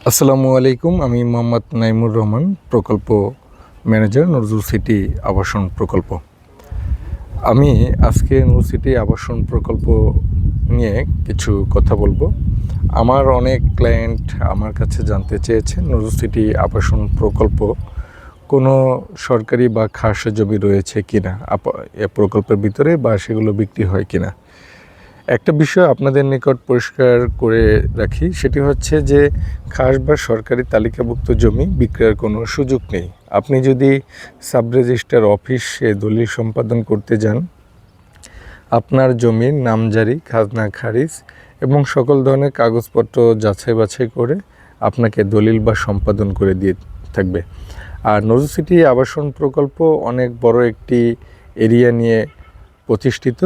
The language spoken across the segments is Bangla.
আসসালামু আলাইকুম। আমি মোহাম্মদ নাইমুর রহমান, প্রকল্প ম্যানেজার, নজরুল সিটি আবাসন প্রকল্প। আমি আজকে নজরুল সিটি আবাসন প্রকল্প নিয়ে কিছু কথা বলবো। আমার অনেক ক্লায়েন্ট আমার কাছে জানতে চেয়েছেন নজরুল সিটি আবাসন প্রকল্প কোনো সরকারি বা খাস জমি রয়েছে কিনা এ প্রকল্পের ভিতরে, বা সেগুলো বিক্রি হয় কিনা। একটা বিষয় আপনাদের নিকট পরিষ্কার করে রাখি, সেটি হচ্ছে যে খাস বা সরকারি তালিকাভুক্ত জমি বিক্রয়ের কোনো সুযোগ নেই। আপনি যদি সাব রেজিস্ট্রার অফিসে দলিল সম্পাদন করতে যান, আপনার জমির নামজারি, খাজনা খারিজ এবং সকল ধরনের কাগজপত্র যাচাই বাছাই করে আপনাকে দলিল বা সম্পাদন করে দিয়ে থাকবে। আর নজরুল সিটি আবাসন প্রকল্প অনেক বড় একটি এরিয়া নিয়ে প্রতিষ্ঠিত।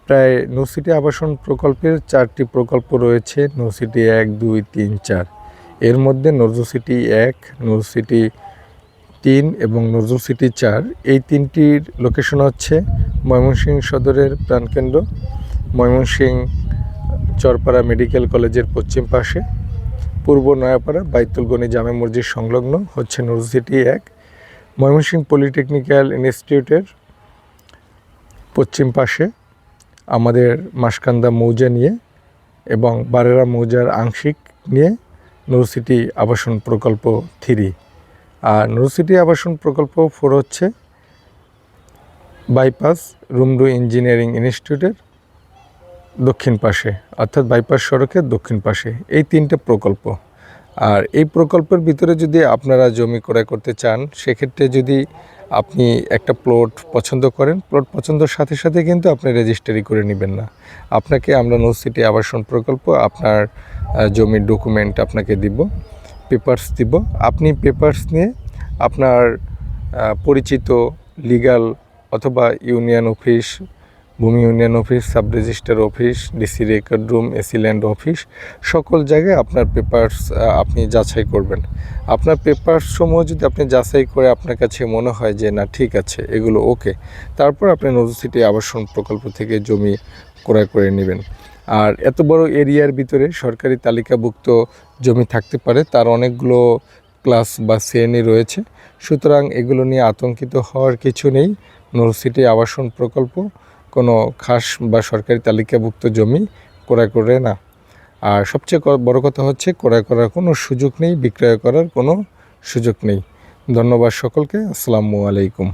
প্রায় নজরুল সিটি আবাসন প্রকল্পের 4টি প্রকল্প রয়েছে, নজরুল সিটি 1, 2, 3, 4। এর মধ্যে নজরুল সিটি 1, নজরুল সিটি 3 এবং নজরুল সিটি 4, এই তিনটির লোকেশন হচ্ছে ময়মনসিংহ সদরের প্রাণকেন্দ্র, ময়মনসিংহ চরপাড়া মেডিকেল কলেজের পশ্চিম পাশে, পূর্ব নয়াপাড়া বাইতুল গনি জামে মসজিদ সংলগ্ন হচ্ছে নজরুল সিটি 1, ময়মনসিংহ পলিটেকনিক্যাল ইনস্টিটিউটের পশ্চিম পাশে আমাদের মাসকান্দা মৌজা নিয়ে এবং বারেরা মৌজার আংশিক নিয়ে নজরুল সিটি আবাসন প্রকল্প 3। আর নজরুল সিটি আবাসন প্রকল্প 4 হচ্ছে বাইপাস রুমডু ইঞ্জিনিয়ারিং ইনস্টিটিউটের দক্ষিণ পাশে, অর্থাৎ বাইপাস সড়কের দক্ষিণ পাশে। এই 3টে প্রকল্প। আর এই প্রকল্পের ভিতরে যদি আপনারা জমি ক্রয় করতে চান, সেক্ষেত্রে যদি আপনি একটা প্লট পছন্দ করেন, প্লট পছন্দের সাথে সাথে কিন্তু আপনি রেজিস্ট্রি করে নেবেন না। আপনাকে আমরা নজরুল সিটি আবাসন প্রকল্প আপনার জমির ডকুমেন্ট আপনাকে দিব, পেপারস দিব। আপনি পেপারস নিয়ে আপনার পরিচিত লিগ্যাল অথবা ইউনিয়ন অফিস, ভূমি union office, sub registrar office, DC record room, AC land office, সকল জায়গায় আপনার পেপারস আপনি যাচাই করবেন। আপনার পেপারস সমূহ যদি আপনি যাচাই করে আপনার কাছে মনে হয় যে না ঠিক আছে, এগুলো ওকে, তারপর আপনি নজরুল সিটি আবাসন প্রকল্প থেকে জমি ক্রয় করে নেবেন। আর এত বড় এরিয়ার ভিতরে সরকারি তালিকাভুক্ত জমি থাকতে পারে, তার অনেকগুলো ক্লাস বা শ্রেণী রয়েছে। সুতরাং এগুলো নিয়ে আতঙ্কিত হওয়ার কিছু নেই। নজরুল সিটি আবাসন প্রকল্প কোনো খাস বা সরকারি তালিকাভুক্ত জমি ক্রয় করে না। আর সবচেয়ে বড় কথা হচ্ছে ক্রয় করার কোনো সুযোগ নেই, বিক্রয় করার কোনো সুযোগ নেই। ধন্যবাদ সকলকে। আসসালামু আলাইকুম।